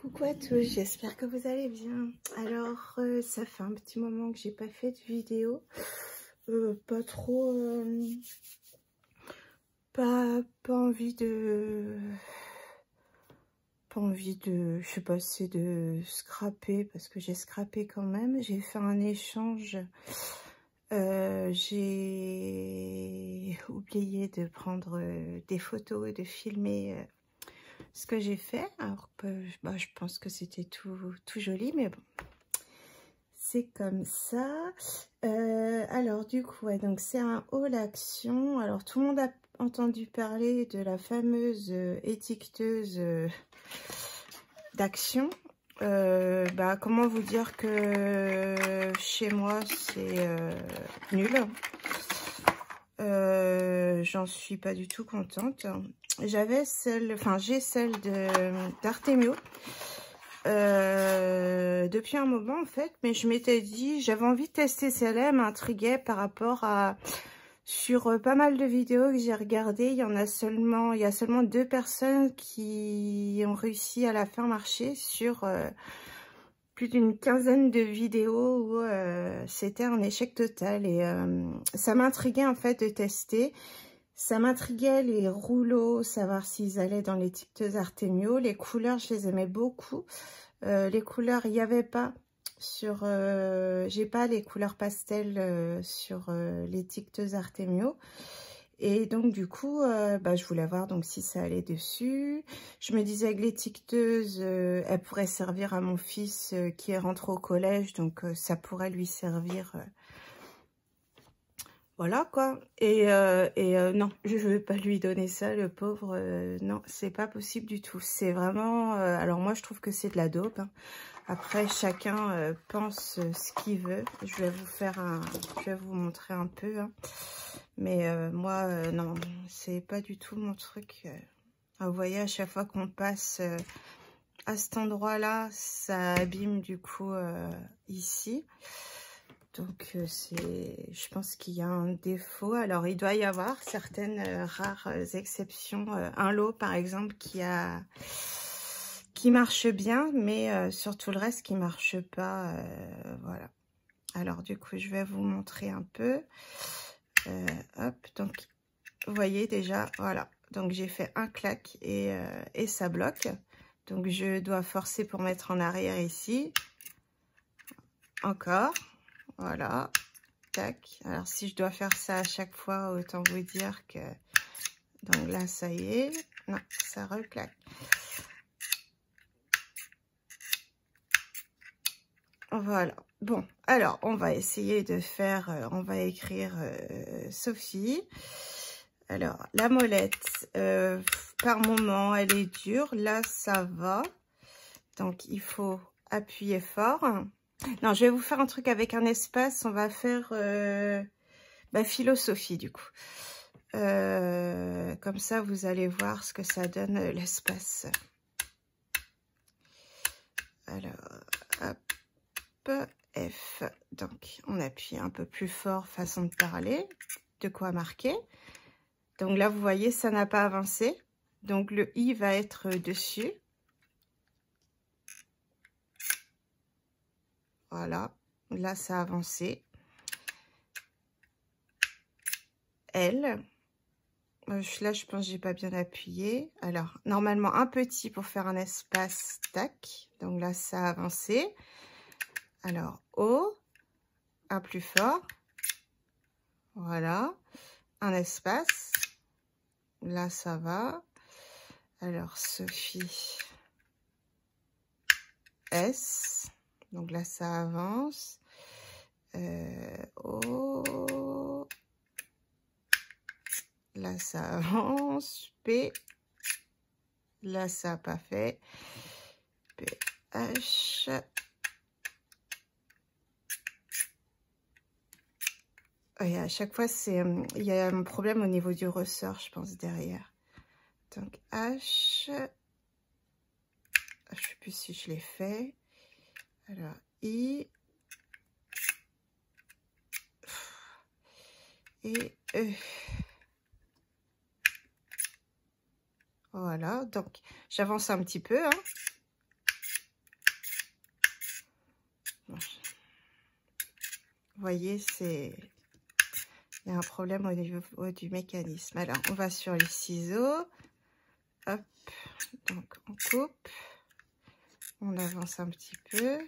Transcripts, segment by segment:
Coucou à tous, j'espère que vous allez bien. Alors, ça fait un petit moment que j'ai pas fait de vidéo. Pas trop... pas envie de... Pas envie de... Je sais pas, c'est de scraper, parce que j'ai scrappé quand même. J'ai fait un échange. J'ai oublié de prendre des photos et de filmer... ce que j'ai fait, alors que je pense que c'était tout joli, mais bon, c'est comme ça. Alors du coup, ouais, donc c'est un haul action. Alors tout le monde a entendu parler de la fameuse étiqueteuse d'Action. Comment vous dire que chez moi c'est nul. J'en suis pas du tout contente. J'avais celle, enfin j'ai celle d'Artemio depuis un moment en fait, mais je m'étais dit, j'avais envie de tester celle-là, elle m'intriguait par rapport à, sur pas mal de vidéos que j'ai regardées, il y a seulement 2 personnes qui ont réussi à la faire marcher sur plus d'une quinzaine de vidéos où c'était un échec total, et ça m'intriguait en fait de tester. Ça m'intriguait les rouleaux, savoir s'ils allaient dans l'étiqueteuse Artemio. Les couleurs, je les aimais beaucoup. Les couleurs, il n'y avait pas sur... j'ai pas les couleurs pastel sur l'étiqueteuse Artemio. Et donc, du coup, je voulais voir donc si ça allait dessus. Je me disais que l'étiqueteuse, elle pourrait servir à mon fils qui est rentré au collège. Donc, ça pourrait lui servir... Voilà quoi, et non, je ne vais pas lui donner ça, le pauvre, non, c'est pas possible du tout. C'est vraiment, alors moi je trouve que c'est de la dope, hein. Après chacun pense ce qu'il veut. Je vais vous montrer un peu, hein. Mais moi, non, c'est pas du tout mon truc. Vous voyez, à chaque fois qu'on passe à cet endroit-là, ça abîme du coup ici. Donc, je pense qu'il y a un défaut. Alors, il doit y avoir certaines rares exceptions. Un lot, par exemple, qui marche bien, mais sur tout le reste, qui marche pas. Voilà. Alors, du coup, je vais vous montrer un peu. Hop, donc, vous voyez déjà, voilà. Donc, j'ai fait un clac et ça bloque. Donc, je dois forcer pour mettre en arrière ici. Encore. Voilà, tac. Alors, si je dois faire ça à chaque fois, autant vous dire que... Donc là, ça y est. Non, ça reclaque. Voilà. Bon, alors, on va essayer de faire... on va écrire Sophie. Alors, la molette, par moment, elle est dure. Là, ça va. Donc, il faut appuyer fort. Non, je vais vous faire un truc avec un espace. On va faire philosophie du coup. Comme ça, vous allez voir ce que ça donne l'espace. Alors, hop, F. Donc, on appuie un peu plus fort, façon de parler. De quoi marquer. Donc là, vous voyez, ça n'a pas avancé. Donc, le I va être dessus. Voilà, là ça a avancé. L, là je pense que j'ai pas bien appuyé. Alors normalement un petit pour faire un espace, tac. Donc là ça a avancé. Alors O, un plus fort. Voilà, un espace. Là ça va. Alors Sophie, S. Donc là ça avance. O. Là, ça avance. P. Là, ça n'a pas fait. P. H. Et à chaque fois, il y a un problème au niveau du ressort, je pense, derrière. Donc, H. Je ne sais plus si je l'ai fait. Alors, I. Et E. Voilà, donc j'avance un petit peu, hein. Vous voyez, il y a un problème au niveau du mécanisme. Alors, on va sur les ciseaux. Hop, donc on coupe. On avance un petit peu.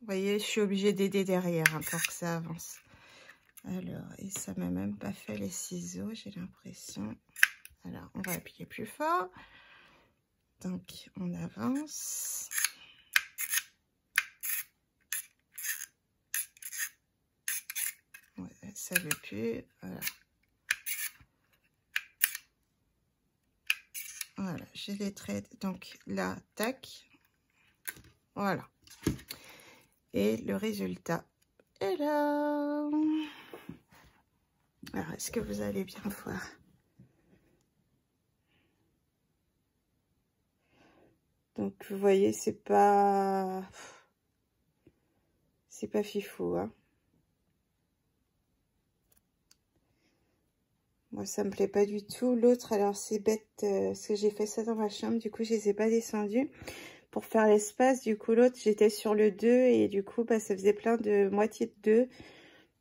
Vous voyez, je suis obligée d'aider derrière hein, pour que ça avance. Alors, et ça m'a même pas fait les ciseaux, j'ai l'impression. Alors, on va appuyer plus fort. Donc, on avance. Ouais, ça ne veut plus. Voilà. Voilà, j'ai les traits. Donc, là, tac. Voilà. Et le résultat est là. Alors, est-ce que vous allez bien voir? Donc, vous voyez, c'est pas fifou, hein. Moi, ça me plaît pas du tout. L'autre, alors, c'est bête, parce que j'ai fait ça dans ma chambre. Du coup, je les ai pas descendus pour faire l'espace. Du coup, l'autre, j'étais sur le 2 et du coup, bah, ça faisait plein de moitié de 2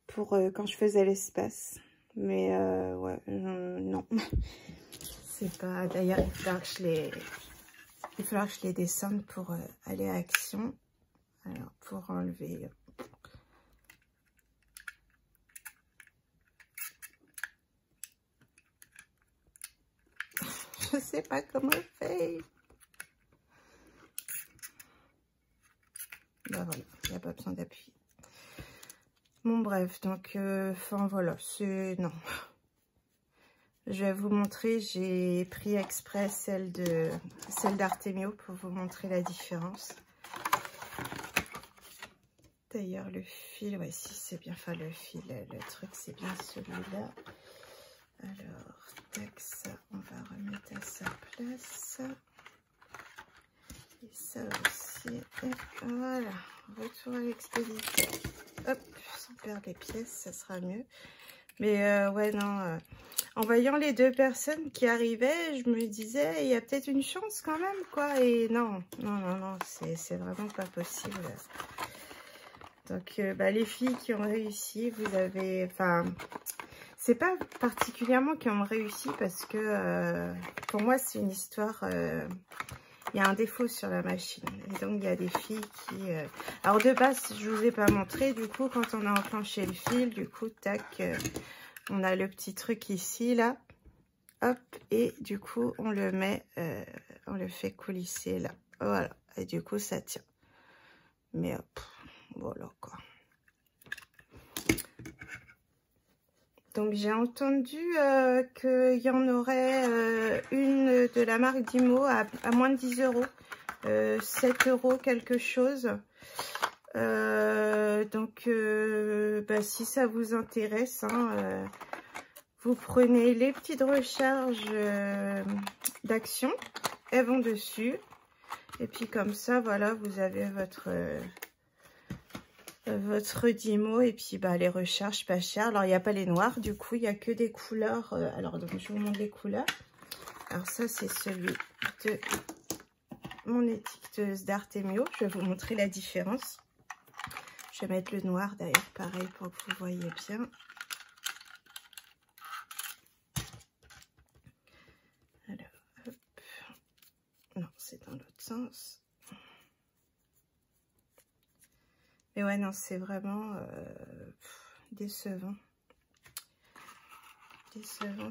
pour quand je faisais l'espace. Mais, ouais, non. C'est pas... D'ailleurs, il va falloir que je les descende pour aller à Action. Alors, pour enlever... Je sais pas comment on fait. Ben voilà, il n'y a pas besoin d'appuyer. Bon, bref, donc, enfin, voilà, c'est... Non. Je vais vous montrer, j'ai pris exprès celle d'Artemio pour vous montrer la différence. D'ailleurs, le fil, ouais, si c'est bien, enfin le fil, le truc, c'est bien celui-là. Alors, tac, ça, on va remettre à sa place. Et ça aussi, et voilà, retour à l'expéditeur. Hop, sans perdre les pièces, ça sera mieux. Mais ouais, non, en voyant les deux personnes qui arrivaient, je me disais, il y a peut-être une chance quand même, quoi. Et non, c'est vraiment pas possible. Donc, bah, les filles qui ont réussi, vous avez... Enfin, c'est pas particulièrement qui ont réussi parce que pour moi, c'est une histoire... il y a un défaut sur la machine. Et donc, il y a des filles qui... Alors, de base, je vous ai pas montré. Du coup, quand on a enclenché le fil, du coup, tac, on a le petit truc ici, là. Hop, et du coup, on le met... on le fait coulisser, là. Voilà. Et du coup, ça tient. Mais hop, voilà, quoi. Donc, j'ai entendu qu'il y en aurait une de la marque Dymo à moins de 10 €. 7 € quelque chose. Donc, bah, si ça vous intéresse, hein, vous prenez les petites recharges d'Action. Elles vont dessus. Et puis, comme ça, voilà, vous avez votre Dymo et puis bah, les recharges pas chères. Alors il n'y a pas les noirs, du coup il n'y a que des couleurs. Alors donc je vous montre les couleurs. Alors ça c'est celui de mon étiqueteuse d'Artemio. Je vais vous montrer la différence. Je vais mettre le noir d'ailleurs pareil pour que vous voyez bien. Alors hop. Non, c'est dans l'autre sens. Mais ouais, non, c'est vraiment décevant. Décevant.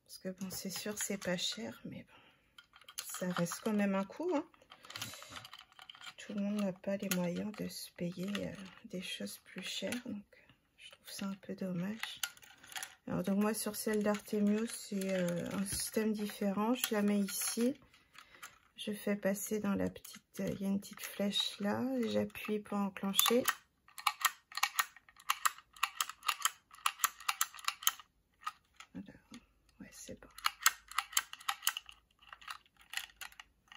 Parce que bon, c'est sûr, c'est pas cher, mais bon, ça reste quand même un coût, hein. Tout le monde n'a pas les moyens de se payer des choses plus chères, donc je trouve ça un peu dommage. Alors donc moi sur celle d'Artemio c'est un système différent, je la mets ici, je fais passer dans la petite, il y a une petite flèche là, j'appuie pour enclencher. Voilà, ouais c'est bon.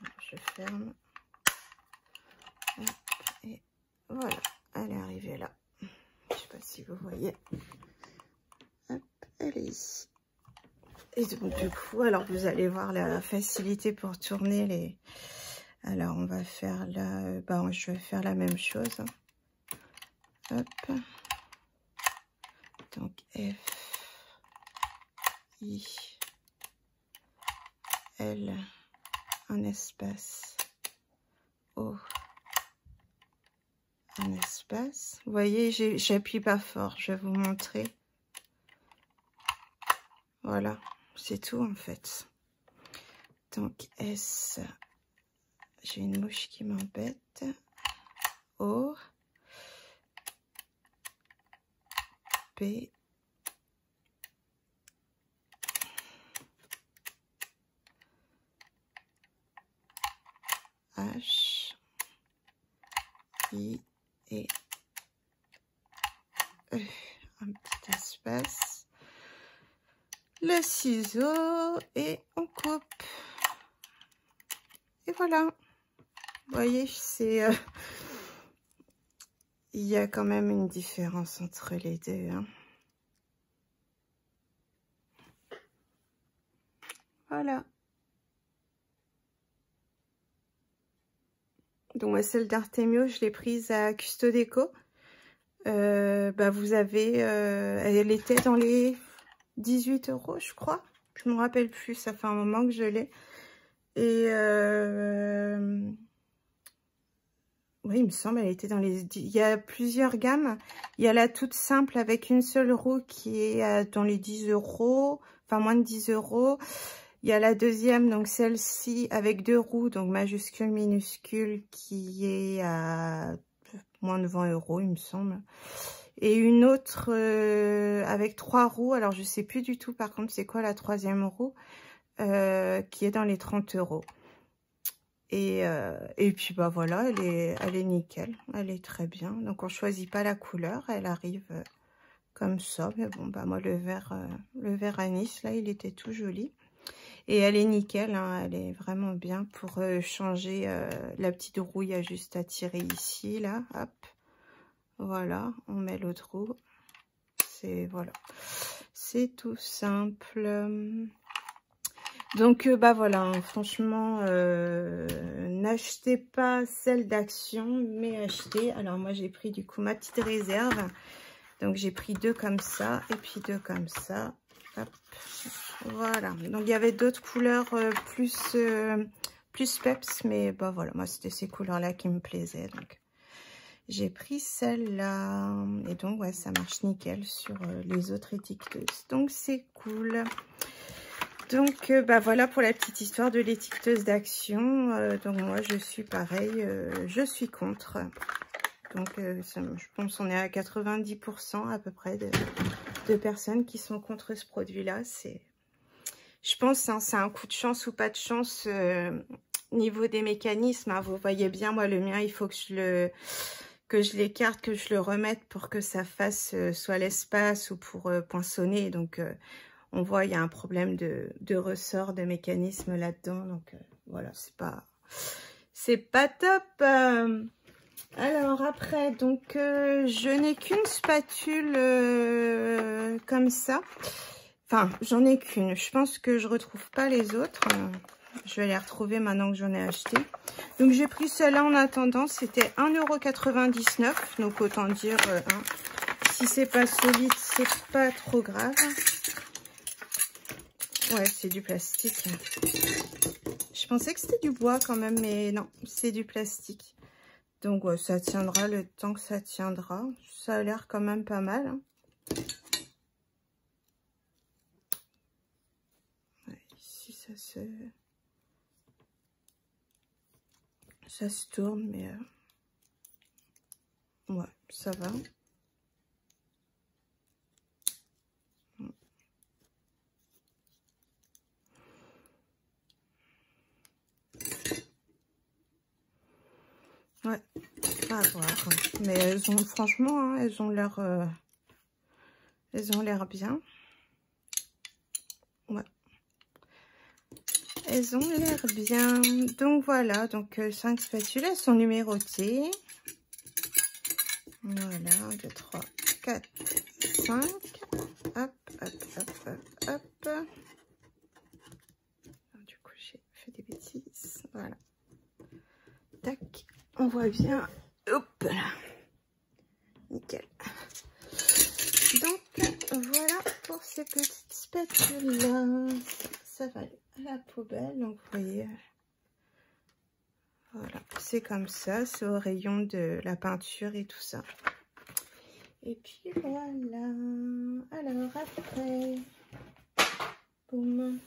Alors, je ferme. Et voilà, elle est arrivée là. Je sais pas si vous voyez. Hop, elle est ici. Et donc du coup, alors vous allez voir la facilité pour tourner les... Alors on va faire là, je vais faire la même chose. Hop. Donc F, I, L, un espace, O, un espace. Vous voyez, j'appuie pas fort, je vais vous montrer. Voilà, c'est tout en fait. Donc S, j'ai une mouche qui m'embête. O, P, H, I et E. Un petit espace. Le ciseau et on coupe. Et voilà. Vous voyez, c'est... il y a quand même une différence entre les deux. Hein. Voilà. Donc, moi, celle d'Artemio, je l'ai prise à Custodeco. Vous avez... elle était dans les 18 €, je crois. Je me rappelle plus, ça fait un moment que je l'ai. Et... oui, il me semble, elle était dans les... Il y a plusieurs gammes. Il y a la toute simple avec une seule roue qui est dans les 10 €. Enfin, moins de 10 €. Il y a la deuxième, donc celle-ci, avec 2 roues, donc majuscule, minuscule, qui est à moins de 20 €, il me semble. Et une autre avec 3 roues. Alors, je sais plus du tout, par contre, c'est quoi la troisième roue, qui est dans les 30 €. Et puis, voilà, elle est nickel. Elle est très bien. Donc, on choisit pas la couleur. Elle arrive comme ça. Mais bon, moi, le vert anis, là, il était tout joli. Et elle est nickel, hein, elle est vraiment bien pour changer la petite roue. Il y a juste à tirer ici, là, hop. Voilà, on met l'autre roue. Voilà, c'est tout simple. Donc, voilà, hein, franchement, n'achetez pas celle d'Action, mais achetez. Alors, moi, j'ai pris du coup ma petite réserve. Donc, j'ai pris 2 comme ça et puis 2 comme ça. Hop. Voilà, donc il y avait d'autres couleurs plus peps, mais voilà, moi c'était ces couleurs-là qui me plaisaient, donc j'ai pris celle-là, et donc ouais, ça marche nickel sur les autres étiqueteuses, donc c'est cool. Donc voilà pour la petite histoire de l'étiqueteuse d'Action. Donc moi je suis pareil, je suis contre. Donc je pense qu'on est à 90% à peu près de personnes qui sont contre ce produit-là. Je pense hein, c'est un coup de chance ou pas de chance niveau des mécanismes. Hein, vous voyez bien, moi le mien, il faut que je l'écarte, que je le remette pour que ça fasse soit l'espace ou pour poinçonner. Donc on voit, il y a un problème de ressort de mécanisme là-dedans. Donc voilà, c'est pas top. Alors après, donc je n'ai qu'une spatule comme ça. Enfin, j'en ai qu'une. Je pense que je retrouve pas les autres. Je vais les retrouver maintenant que j'en ai acheté. Donc, j'ai pris celle-là en attendant. C'était 1,99 €. Donc, autant dire, hein, si c'est pas solide, c'est pas trop grave. Ouais, c'est du plastique. Je pensais que c'était du bois quand même, mais non, c'est du plastique. Donc, ouais, ça tiendra le temps que ça tiendra. Ça a l'air quand même pas mal. Hein. Ça se tourne, mais ouais, ça va. Ouais, à voir. Mais elles ont, franchement, hein, elles ont l'air bien. Ouais. Elles ont l'air bien. Donc voilà, donc 5 spatules, elles sont numérotées. Voilà, 1, 2, 3, 4, 5. Hop, hop, hop, hop, hop. Alors, du coup, j'ai fait des bêtises. Voilà. Tac, on voit bien. Hop là. Nickel. Donc, voilà pour ces petites spatules-là. Ça va aller à la poubelle. Donc, vous voyez, voilà, c'est comme ça. C'est au rayon de la peinture et tout ça. Et puis, voilà. Alors, après, boum.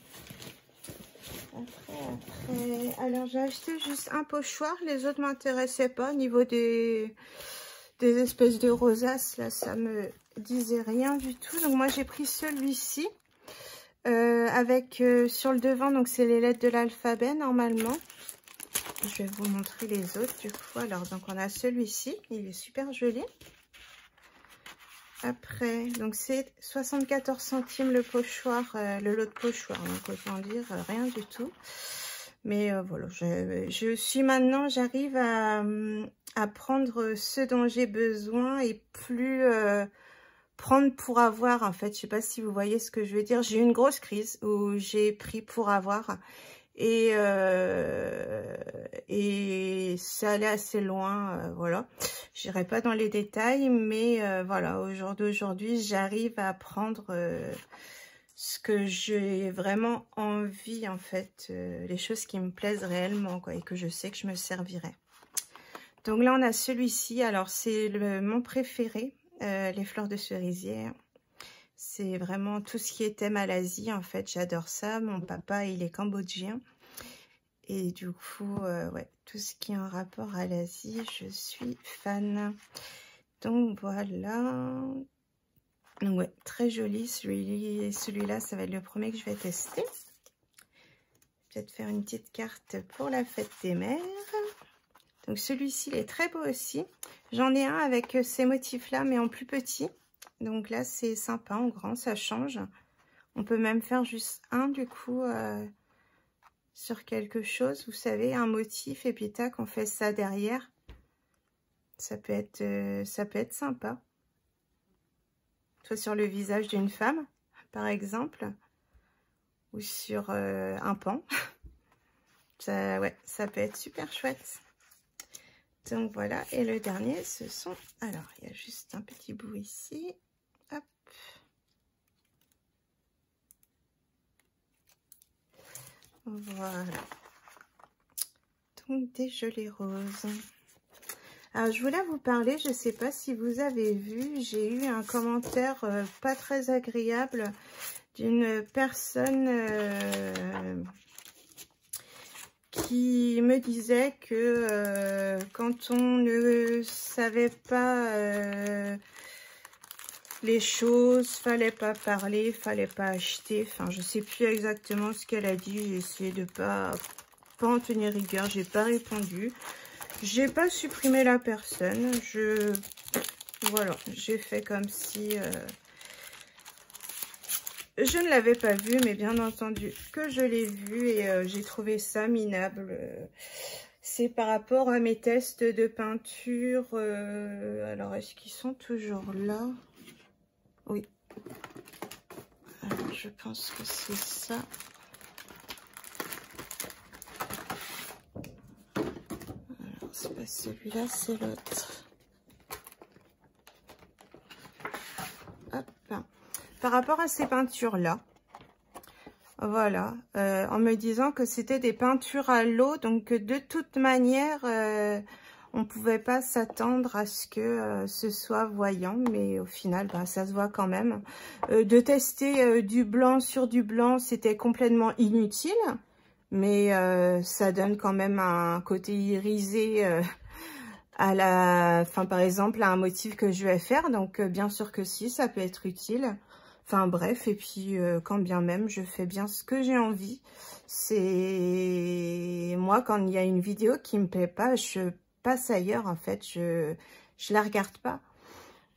Après. Alors, j'ai acheté juste un pochoir. Les autres ne m'intéressaient pas. Au niveau des espèces de rosaces, là, ça me disait rien du tout. Donc, moi, j'ai pris celui-ci. Avec sur le devant, donc c'est les lettres de l'alphabet, normalement. Je vais vous montrer les autres, du coup. Alors, donc, on a celui-ci. Il est super joli. Après, donc c'est 74 centimes le pochoir, le lot de pochoir, donc autant dire rien du tout. Mais voilà, je suis maintenant, j'arrive à prendre ce dont j'ai besoin et plus prendre pour avoir, en fait. Je sais pas si vous voyez ce que je veux dire. J'ai eu une grosse crise où j'ai pris pour avoir. Et ça allait assez loin, voilà. J'irai pas dans les détails, mais voilà, au jour d'aujourd'hui, j'arrive à prendre ce que j'ai vraiment envie, en fait, les choses qui me plaisent réellement, quoi, et que je sais que je me servirai. Donc là, on a celui-ci. Alors, c'est mon préféré, les fleurs de cerisier. C'est vraiment tout ce qui est thème à l'Asie, en fait. J'adore ça. Mon papa, il est cambodgien. Et du coup, ouais, tout ce qui est en rapport à l'Asie, je suis fan. Donc, voilà. Donc, ouais, très joli. Celui-là, ça va être le premier que je vais tester. Peut-être faire une petite carte pour la fête des mères. Donc, celui-ci, il est très beau aussi. J'en ai un avec ces motifs-là, mais en plus petit. Donc là, c'est sympa, en grand, ça change. On peut même faire juste un, du coup, sur quelque chose. Vous savez, un motif, et puis tac, on fait ça derrière. Ça peut être sympa. Soit sur le visage d'une femme, par exemple. Ou sur un pan. Ça, ouais, ça peut être super chouette. Donc voilà, et le dernier, ce sont... Alors, il y a juste un petit bout ici. Hop. Voilà. Donc, des gelées roses. Alors, je voulais vous parler, je ne sais pas si vous avez vu, j'ai eu un commentaire pas très agréable d'une personne qui me disait que quand on ne savait pas les choses, fallait pas parler, fallait pas acheter. Enfin, je sais plus exactement ce qu'elle a dit. J'ai essayé de pas en tenir rigueur. J'ai pas répondu. J'ai pas supprimé la personne. Voilà, j'ai fait comme si je ne l'avais pas vu, mais bien entendu que je l'ai vu et j'ai trouvé ça minable. C'est par rapport à mes tests de peinture. Alors, est-ce qu'ils sont toujours là? Oui. Alors, je pense que c'est ça. Alors, c'est pas celui-là, c'est l'autre. Hop. Par rapport à ces peintures-là, voilà, en me disant que c'était des peintures à l'eau, donc de toute manière, on ne pouvait pas s'attendre à ce que ce soit voyant, mais au final, bah, ça se voit quand même. De tester du blanc sur du blanc, c'était complètement inutile, mais ça donne quand même un côté irisé à la, enfin, par exemple, à un motif que je vais faire. Donc, bien sûr que si, ça peut être utile. Enfin, bref, et puis, quand bien même, je fais bien ce que j'ai envie. C'est... Moi, quand il y a une vidéo qui me plaît pas, je passe ailleurs, en fait. Je la regarde pas.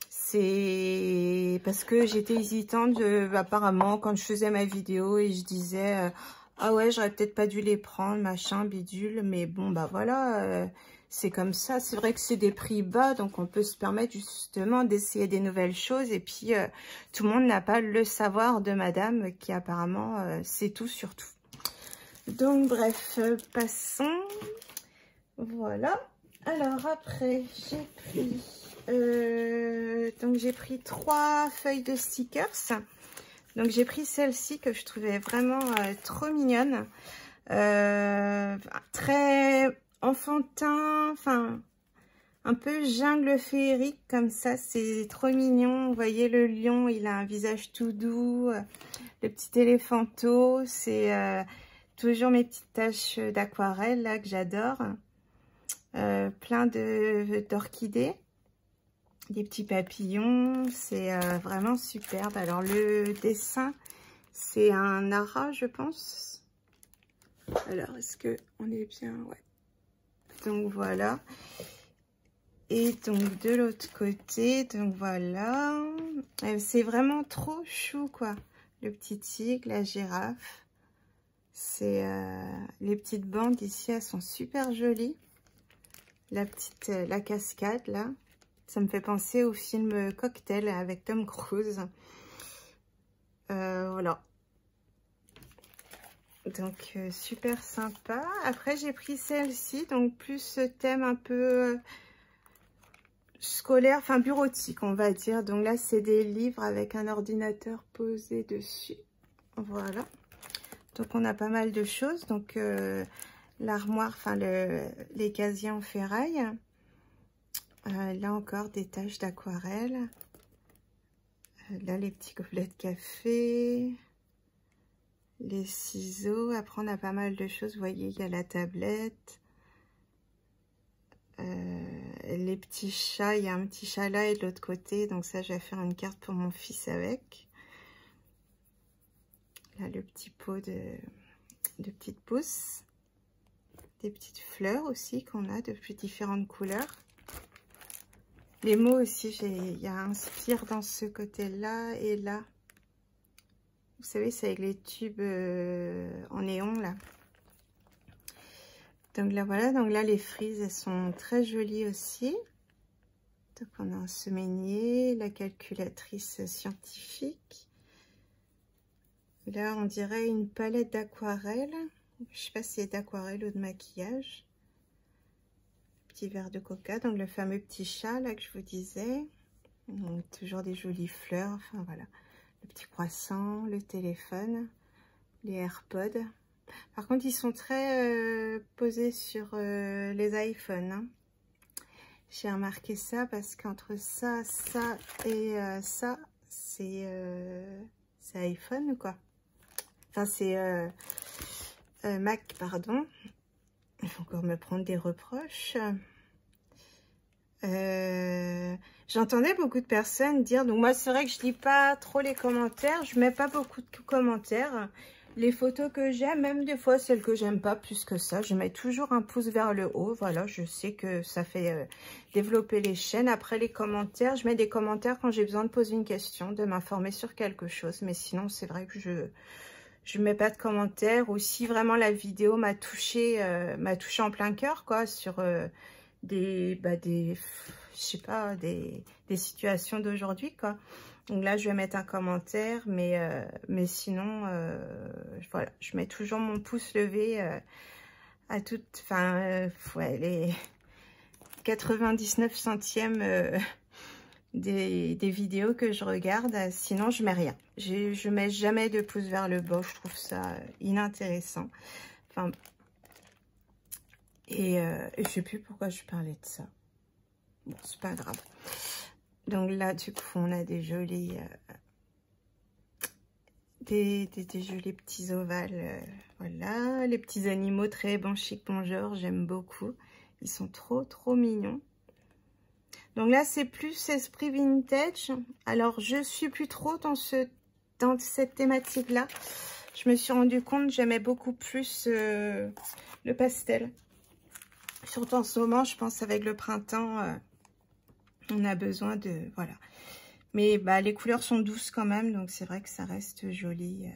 C'est parce que j'étais hésitante, apparemment, quand je faisais ma vidéo et je disais... Ah ouais, j'aurais peut-être pas dû les prendre, machin, bidule. Mais bon, bah voilà, c'est comme ça. C'est vrai que c'est des prix bas, donc on peut se permettre justement d'essayer des nouvelles choses. Et puis, tout le monde n'a pas le savoir de madame qui apparemment sait tout sur tout. Donc bref, passons. Voilà. Alors après, j'ai pris 3 feuilles de stickers. Donc j'ai pris celle-ci que je trouvais vraiment trop mignonne. Très enfantin, enfin un peu jungle féerique comme ça, c'est trop mignon. Vous voyez le lion, il a un visage tout doux. Le petit éléphanto, c'est toujours mes petites taches d'aquarelle là que j'adore. Plein d'orchidées, des petits papillons, c'est vraiment superbe. Alors le dessin, c'est un ara, je pense. Alors est-ce que on est bien? Ouais. Donc voilà. Et donc de l'autre côté, donc voilà, c'est vraiment trop chou quoi. Le petit tigre, la girafe, c'est les petites bandes ici, elles sont super jolies. La cascade là, ça me fait penser au film Cocktail avec Tom Cruise. Voilà. Donc super sympa. Après j'ai pris celle-ci, donc plus thème un peu scolaire, enfin bureautique on va dire. Donc là c'est des livres avec un ordinateur posé dessus. Voilà. Donc on a pas mal de choses. Donc l'armoire, enfin les casiers en ferraille. Là encore des taches d'aquarelle. Là les petits gobelets de café. Les ciseaux. Après on a pas mal de choses. Vous voyez, il y a la tablette. Les petits chats, il y a un petit chat là et de l'autre côté, donc ça je vais faire une carte pour mon fils avec. Là le petit pot de petites pousses, des petites fleurs aussi qu'on a de plus différentes couleurs. Les mots aussi, il y a inspire dans ce côté là et là. Vous savez, c'est avec les tubes en néon là. Donc là voilà, donc là les frises elles sont très jolies aussi. Donc on a un semainier, la calculatrice scientifique. Là on dirait une palette d'aquarelle. Je sais pas si c'est d'aquarelle ou de maquillage. Petit verre de coca, donc le fameux petit chat là que je vous disais. Donc, toujours des jolies fleurs, enfin voilà. Le petit croissant, le téléphone, les AirPods. Par contre ils sont très posés sur les iPhones. Hein. J'ai remarqué ça parce qu'entre ça et ça, c'est iPhone quoi. Enfin, c'est Mac, pardon. Il faut encore me prendre des reproches. J'entendais beaucoup de personnes dire, donc moi c'est vrai que je lis pas trop les commentaires, je mets pas beaucoup de commentaires. Les photos que j'aime, même des fois celles que j'aime pas plus que ça, je mets toujours un pouce vers le haut. Voilà, je sais que ça fait développer les chaînes. Après les commentaires, je mets des commentaires quand j'ai besoin de poser une question, de m'informer sur quelque chose. Mais sinon, c'est vrai que je mets pas de commentaires. Ou si vraiment la vidéo m'a touché en plein cœur, quoi, sur je sais pas, des situations d'aujourd'hui, quoi. Donc là, je vais mettre un commentaire, mais sinon, voilà, je mets toujours mon pouce levé à toutes, enfin, ouais, les 99 centièmes des vidéos que je regarde. Sinon, je mets rien. Je mets jamais de pouce vers le bas. Je trouve ça inintéressant. Enfin, et je sais plus pourquoi je parlais de ça. Bon, c'est pas grave. Donc là, du coup, on a des jolis, des jolis petits ovales. Voilà, les petits animaux très bon chic, bon genre, j'aime beaucoup. Ils sont trop, trop mignons. Donc là, c'est plus esprit vintage. Alors, je suis plus trop dans cette thématique-là. Je me suis rendu compte que j'aimais beaucoup plus le pastel. Surtout en ce moment, je pense avec le printemps, on a besoin de... Voilà. Mais bah, les couleurs sont douces quand même, donc c'est vrai que ça reste joli.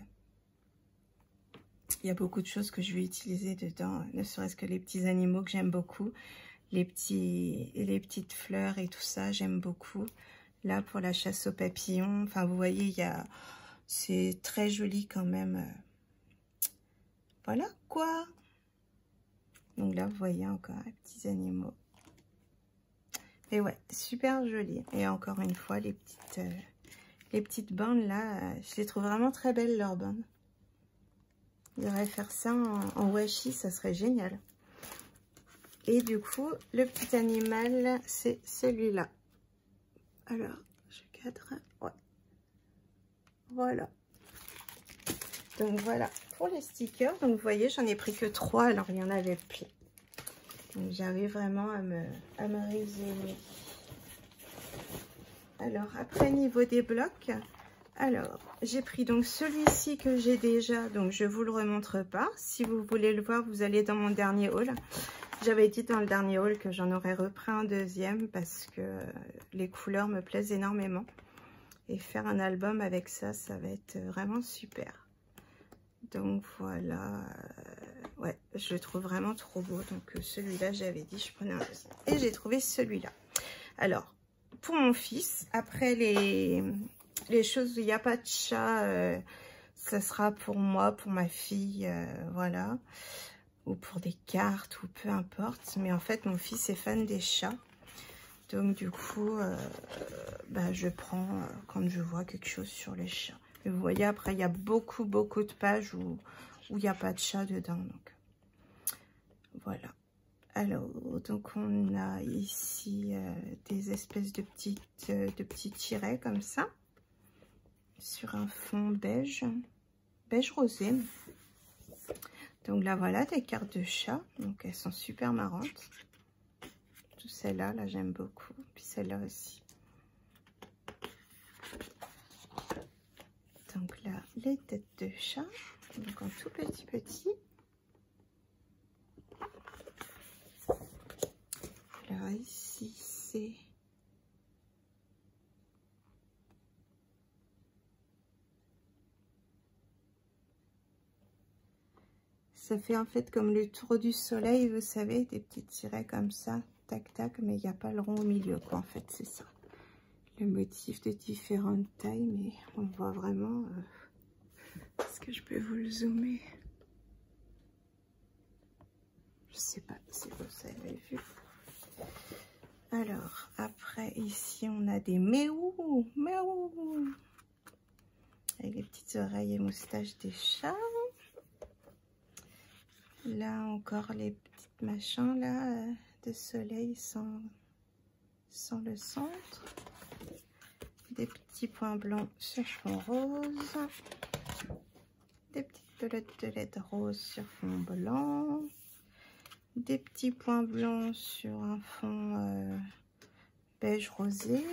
Il y a beaucoup de choses que je vais utiliser dedans, ne serait-ce que les petits animaux que j'aime beaucoup, les petites fleurs et tout ça, j'aime beaucoup. Là, pour la chasse aux papillons, enfin, vous voyez, c'est très joli quand même. Voilà, quoi. Donc là, vous voyez encore les petits animaux. Et ouais, super joli. Et encore une fois, les petites bandes là, je les trouve vraiment très belles, leurs bandes. Il devrait faire ça en washi, ça serait génial. Et du coup, le petit animal, c'est celui-là. Alors, je cadre. Ouais. Voilà. Donc voilà, pour les stickers. Donc vous voyez, j'en ai pris que 3, alors il y en avait plein. Donc j'arrive vraiment à me résumer. Alors, après, niveau des blocs, alors, j'ai pris donc celui-ci que j'ai déjà, donc je vous le remontre pas. Si vous voulez le voir, vous allez dans mon dernier haul. J'avais dit dans le dernier haul que j'en aurais repris un deuxième parce que les couleurs me plaisent énormément. Et faire un album avec ça, ça va être vraiment super. Donc voilà, ouais, je le trouve vraiment trop beau. Donc celui-là, j'avais dit, je prenais un deuxième. Et j'ai trouvé celui-là. Alors, pour mon fils, après les choses où il n'y a pas de chat, ça sera pour moi, pour ma fille, voilà. Ou pour des cartes, ou peu importe. Mais en fait, mon fils est fan des chats. Donc du coup, bah, je prends quand je vois quelque chose sur les chats. Et vous voyez, après, il y a beaucoup de pages où il n'y a pas de chat dedans. Donc voilà. Alors, donc on a ici des espèces de petits tirets comme ça. Sur un fond beige rosé. Donc là, voilà, des cartes de chat. Donc elles sont super marrantes. Toutes celles-là, là, j'aime beaucoup. Puis celle-là aussi. Donc là, les têtes de chat. Donc en tout petit. Alors ici, c'est... Ça fait en fait comme le tour du soleil, vous savez, des petits tirets comme ça, tac tac, mais il n'y a pas le rond au milieu, quoi, en fait, c'est ça. Le motif de différentes tailles, mais on voit vraiment... Est-ce que je peux vous le zoomer? Je sais pas si vous avez vu. Alors, après, ici, on a des méous, avec les petites oreilles et moustaches des chats. Là, encore les petites machins, là, de soleil sans le centre. Des petits points blancs sur fond rose. Des petites pelotes de LED rose sur fond blanc. Des petits points blancs sur un fond beige rosé.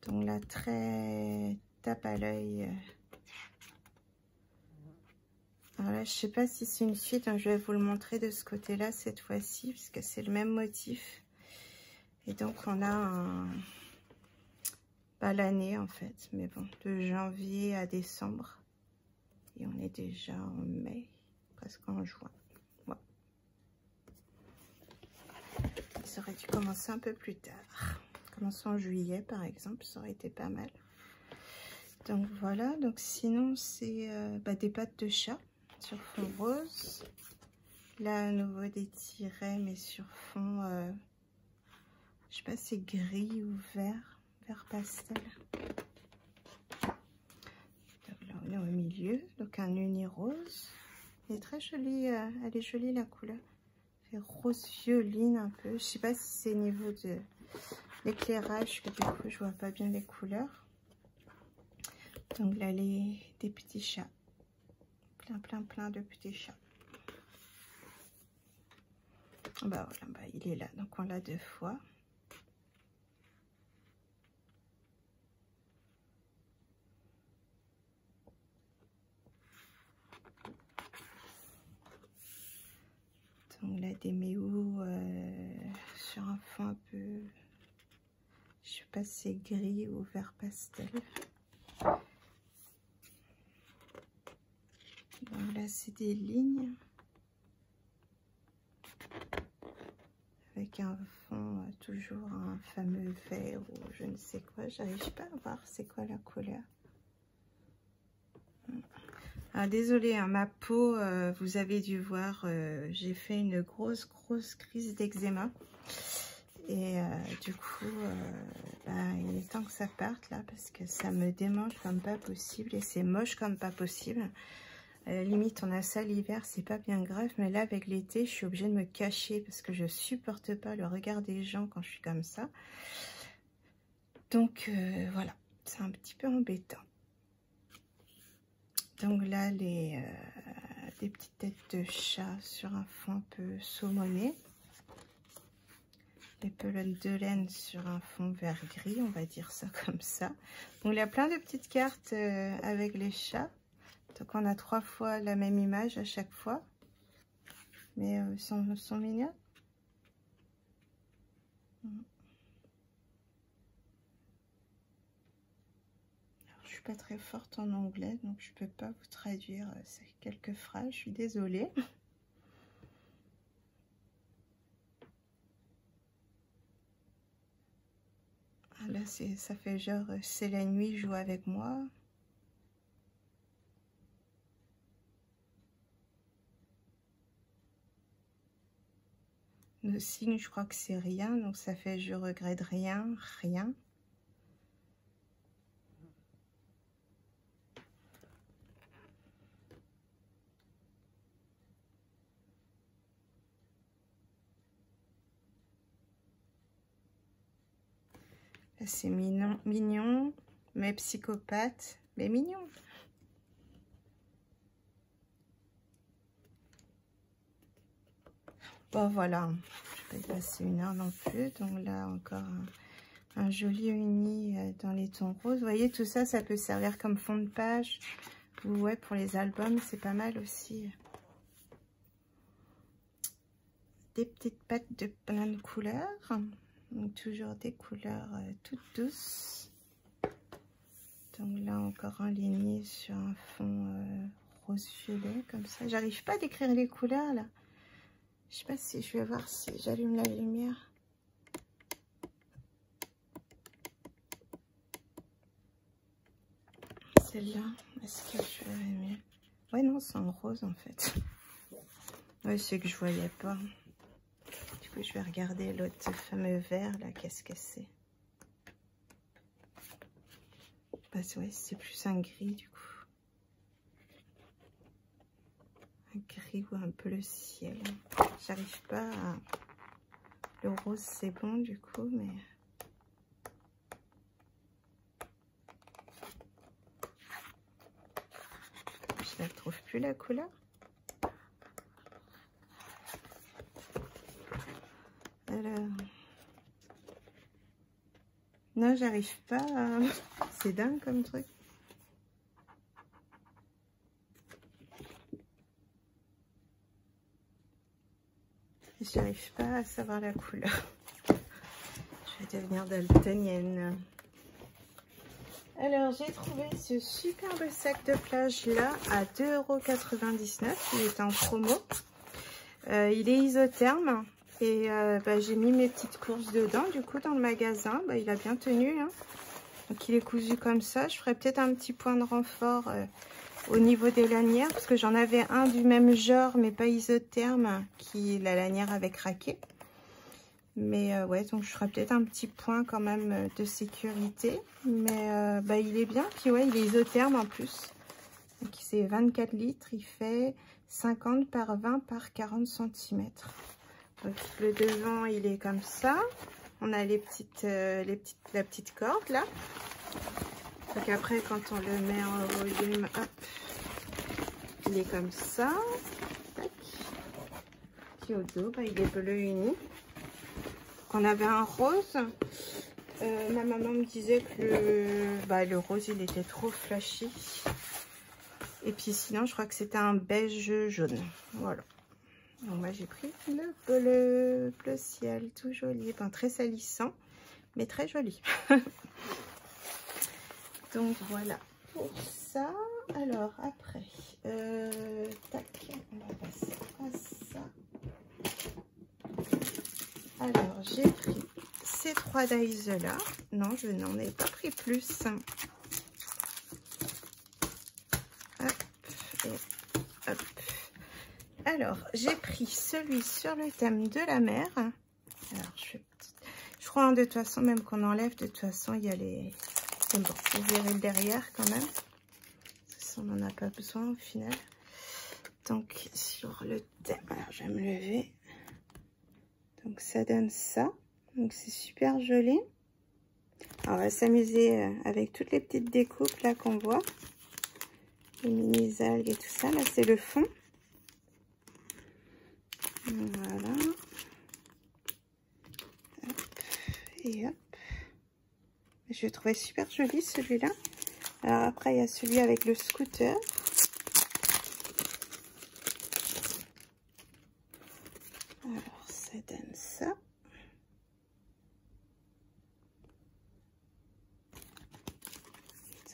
Donc là, très tape à l'œil. Alors là, je sais pas si c'est une suite, hein, je vais vous le montrer de ce côté-là cette fois-ci, puisque c'est le même motif. Et donc, on a pas l'année en fait, mais bon, de janvier à décembre. Et on est déjà en mai, presque en juin. Ouais. Ça aurait dû commencer un peu plus tard. Commencer en juillet, par exemple, ça aurait été pas mal. Donc voilà, donc sinon, c'est des pattes de chat sur fond rose. Là, à nouveau des tirets, mais sur fond, je sais pas si c'est gris ou vert pastel. Donc là, on est au milieu, donc un uni rose. Elle est très jolie, elle est jolie la couleur. C'est rose violine un peu. Je sais pas si c'est au niveau de l'éclairage que du coup je vois pas bien les couleurs. Donc là, des petits chats. Plein de petits chats. Bah voilà, bah, il est là, donc on l'a 2 fois. Donc là, des méous sur un fond un peu, je sais pas si c'est gris ou vert pastel. Donc là, c'est des lignes. Avec un fond, toujours un fameux vert ou je ne sais quoi. J'arrive pas à voir c'est quoi la couleur. Ah, désolée, hein, ma peau, vous avez dû voir, j'ai fait une grosse crise d'eczéma. Et du coup, il est temps que ça parte là, parce que ça me démange comme pas possible. Et c'est moche comme pas possible. Limite, on a ça l'hiver, c'est pas bien grave. Mais là, avec l'été, je suis obligée de me cacher, parce que je supporte pas le regard des gens quand je suis comme ça. Donc, voilà, c'est un petit peu embêtant. Donc là, des petites têtes de chat sur un fond un peu saumonné. Les pelotes de laine sur un fond vert gris, on va dire ça comme ça. Donc il y a plein de petites cartes avec les chats. Donc on a 3 fois la même image à chaque fois. Mais ils sont mignons. Je suis pas très forte en anglais, donc je peux pas vous traduire ces quelques phrases, je suis désolée. Ah là, ça fait genre, c'est la nuit, joue avec moi. Le signe, je crois que c'est rien, donc ça fait je regrette rien, rien. C'est mignon, mais psychopathe, mais mignon. Bon, voilà, je vais pas passer 1 heure non plus. Donc là, encore un joli uni dans les tons roses. Vous voyez, tout ça, ça peut servir comme fond de page. Ou ouais, pour les albums, c'est pas mal aussi. Des petites pattes de plein de couleurs. Donc toujours des couleurs toutes douces. Donc là encore un ligné sur un fond rose-violet comme ça. J'arrive pas à décrire les couleurs là. Je sais pas si je vais voir si j'allume la lumière. Celle-là, est-ce que je verrai mieux? Ouais non, c'est en rose en fait. Ouais, c'est que je voyais pas. Du coup, je vais regarder l'autre fameux vert là. Qu'est-ce que c'est? Bah ouais, c'est plus un gris du coup. Un gris ou un bleu ciel. J'arrive pas à... Le rose c'est bon du coup, mais... Je la trouve plus la couleur. Alors... Non, j'arrive pas à... C'est dingue comme truc. J'arrive pas à savoir la couleur. Je vais devenir daltonienne. Alors, j'ai trouvé ce superbe sac de plage là à 2,99 €. Il est en promo. Il est isotherme. Et j'ai mis mes petites courses dedans. Du coup, dans le magasin, il a bien tenu. Hein. Donc, il est cousu comme ça. Je ferai peut-être un petit point de renfort au niveau des lanières. Parce que j'en avais un du même genre, mais pas isotherme, qui la lanière avait craqué. Mais ouais, donc je ferai peut-être un petit point quand même de sécurité. Mais il est bien. Puis ouais, il est isotherme en plus. Donc c'est 24 litres. Il fait 50 par 20 par 40 cm. Donc le devant, il est comme ça. On a la petite corde là. Donc après, quand on le met en volume, hop, il est comme ça. Tac. Puis au dos, il est bleu uni. On avait un rose. Ma maman me disait que le rose, il était trop flashy. Et puis sinon, je crois que c'était un beige jaune. Voilà. Donc moi, j'ai pris le bleu ciel, tout joli. Enfin, très salissant, mais très joli. Donc voilà pour ça. Alors après, tac, on va passer à ça. Alors j'ai pris ces 3 dies là. Non, je n'en ai pas pris plus. Hop, et hop. Alors j'ai pris celui sur le thème de la mer. Alors je crois hein, de toute façon, même qu'on enlève, de toute façon il y a les... Bon, vous verrez le derrière quand même. Ça, on n'en a pas besoin au final. Donc sur le thème, alors je vais me lever. Donc ça donne ça. Donc c'est super joli. Alors, on va s'amuser avec toutes les petites découpes là qu'on voit. Les mini algues et tout ça. Là c'est le fond. Voilà. Hop. Et hop. Je le trouvais super joli celui-là. Alors après il y a celui avec le scooter. Alors ça donne ça.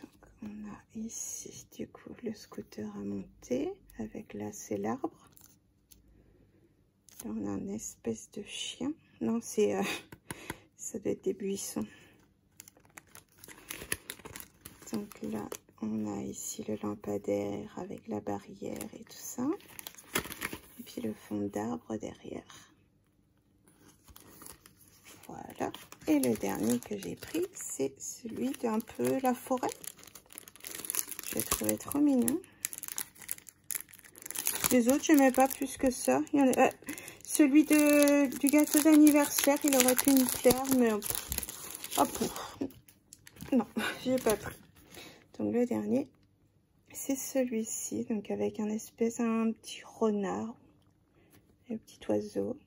Donc on a ici du coup le scooter à monter. Avec là c'est l'arbre. Là on a une espèce de chien. Non c'est ça doit être des buissons. Donc là, on a ici le lampadaire avec la barrière et tout ça. Et puis le fond d'arbre derrière. Voilà. Et le dernier que j'ai pris, c'est celui d'un peu la forêt. Je l'ai trouvé trop mignon. Les autres, je n'aimais pas plus que ça. Il y en a, celui du gâteau d'anniversaire, il aurait pu me plaire, mais... Oh, non, j'ai pas pris. Donc le dernier, c'est celui-ci, donc avec un petit renard, un petit oiseau.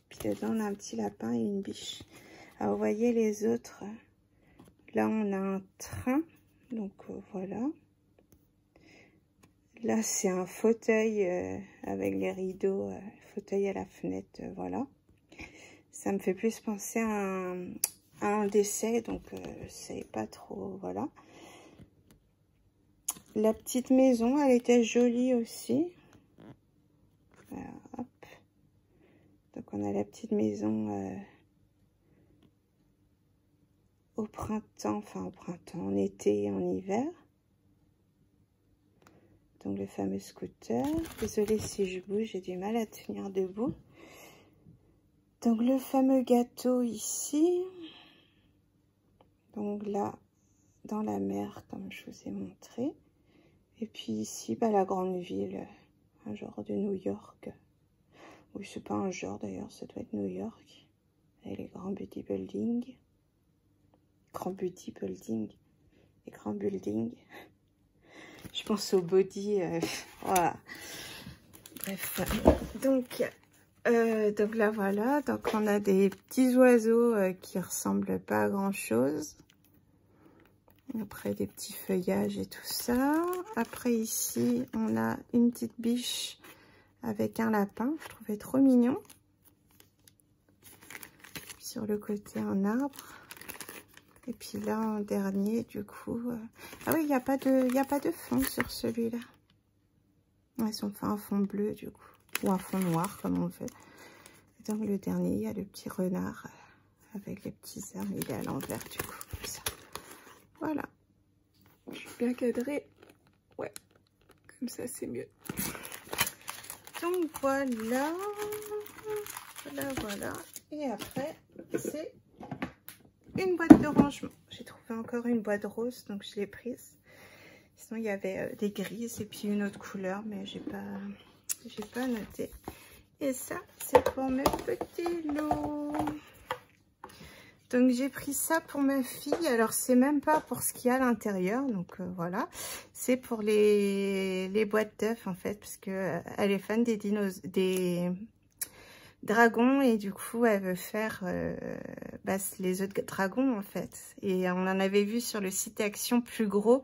Puis dedans on a un petit lapin et une biche. Alors vous voyez les autres, là on a un train, donc voilà. Là c'est un fauteuil avec les rideaux, fauteuil à la fenêtre, voilà. Ça me fait plus penser à un décès, donc c'est pas trop, voilà. La petite maison, elle était jolie aussi. Voilà, hop. Donc on a la petite maison au printemps, enfin au printemps, en été et en hiver. Donc le fameux scooter. Désolée si je bouge, j'ai du mal à tenir debout. Donc le fameux gâteau ici. Donc là, dans la mer, comme je vous ai montré. Et puis ici, bah, la grande ville, un genre de New York. Oui, c'est pas un genre d'ailleurs, ça doit être New York. Et les grands beauty buildings. Grand beauty building. Les grands buildings. Je pense au body. Voilà. Bref. Donc là, voilà. Donc on a des petits oiseaux qui ressemblent pas à grand chose. Après des petits feuillages et tout ça. Après ici, on a une petite biche avec un lapin. Je trouvais trop mignon. Sur le côté, un arbre. Et puis là, en dernier, du coup... Ah oui, il n'y a pas de fond sur celui-là. Ils ont fait un fond bleu, du coup. Ou un fond noir, comme on veut. Et donc le dernier, il y a le petit renard avec les petits arbres. Il est à l'envers, du coup, comme ça. Voilà. Je suis bien cadrée. Ouais. Comme ça, c'est mieux. Donc voilà. Voilà. Et après, c'est une boîte de rangement. J'ai trouvé encore une boîte rose, donc je l'ai prise. Sinon, il y avait des grises et puis une autre couleur, mais j'ai pas noté. Et ça, c'est pour mes petits lots. Donc j'ai pris ça pour ma fille. Alors c'est même pas pour ce qu'il y a à l'intérieur, donc voilà. C'est pour les boîtes d'œufs en fait, parce que elle est fan des dragons et du coup elle veut faire les œufs de dragon en fait. Et on en avait vu sur le site Action plus gros.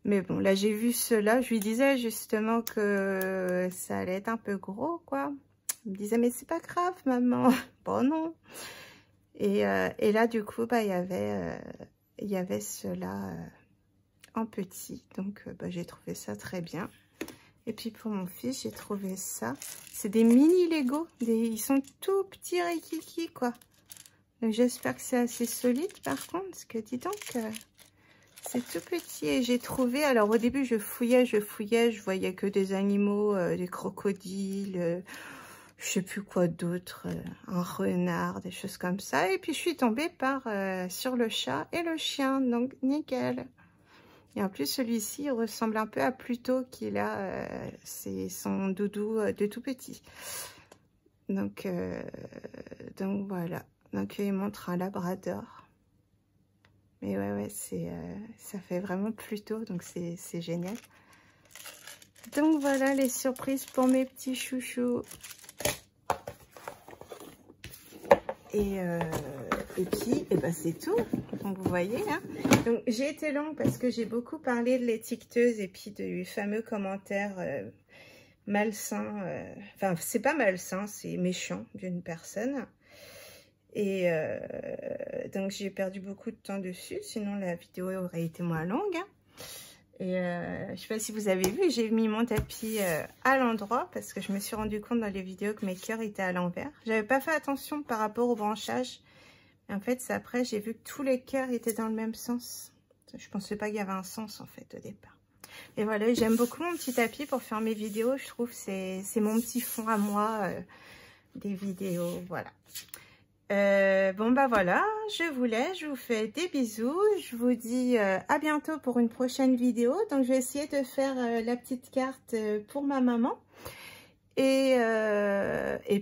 Mais bon, là j'ai vu ceux-là. Je lui disais justement que ça allait être un peu gros quoi. Elle me disait mais c'est pas grave maman. Bon non. Et là, du coup, bah, il y avait ceux-là en petit. Donc j'ai trouvé ça très bien. Et puis pour mon fils, j'ai trouvé ça. C'est des mini Lego. Ils sont tout petits rikiki quoi. Donc j'espère que c'est assez solide par contre. Parce que dis donc, c'est tout petit. Et j'ai trouvé, alors au début je fouillais. Je voyais que des animaux, des crocodiles, je sais plus quoi d'autre, un renard, des choses comme ça. Et puis je suis tombée sur le chat et le chien. Donc nickel. Et en plus, celui-ci ressemble un peu à Pluto, qui a, c'est son doudou de tout petit. Donc voilà. Donc il montre un labrador. Mais ouais, ça fait vraiment Pluto, donc c'est génial. Donc voilà les surprises pour mes petits chouchous. Et puis, c'est tout. Donc, vous voyez, hein. Donc, j'ai été longue parce que j'ai beaucoup parlé de l'étiqueteuse et puis du fameux commentaire malsain. Enfin, c'est pas malsain, c'est méchant d'une personne. Et donc, j'ai perdu beaucoup de temps dessus. Sinon, la vidéo aurait été moins longue. Hein. Et je sais pas si vous avez vu, j'ai mis mon tapis à l'endroit parce que je me suis rendu compte dans les vidéos que mes cœurs étaient à l'envers. J'avais pas fait attention par rapport au branchage. Et en fait, c'est après, j'ai vu que tous les cœurs étaient dans le même sens. Je pensais pas qu'il y avait un sens en fait au départ. Et voilà, j'aime beaucoup mon petit tapis pour faire mes vidéos. Je trouve que c'est mon petit fond à moi des vidéos. Voilà. Voilà, je vous laisse, je vous fais des bisous, je vous dis à bientôt pour une prochaine vidéo. Donc je vais essayer de faire la petite carte pour ma maman et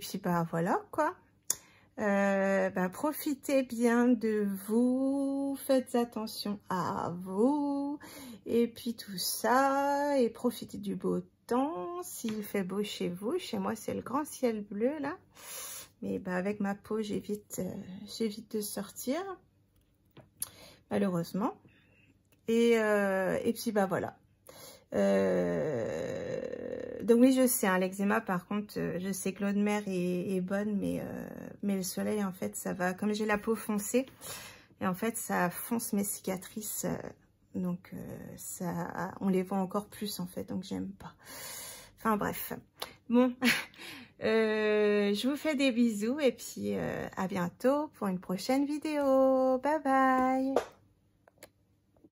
puis voilà quoi. Profitez bien de vous, faites attention à vous et puis tout ça, et profitez du beau temps s'il fait beau chez vous. Chez moi c'est le grand ciel bleu là. Mais avec ma peau, j'évite de sortir, malheureusement. Et puis, voilà. Donc oui, je sais, hein, l'eczéma, par contre, je sais que l'eau de mer est bonne, mais le soleil, en fait, ça va... Comme j'ai la peau foncée, et en fait, ça fonce mes cicatrices. Donc, on les voit encore plus, en fait, donc j'aime pas. Enfin, bref. Bon... je vous fais des bisous et puis à bientôt pour une prochaine vidéo. Bye bye.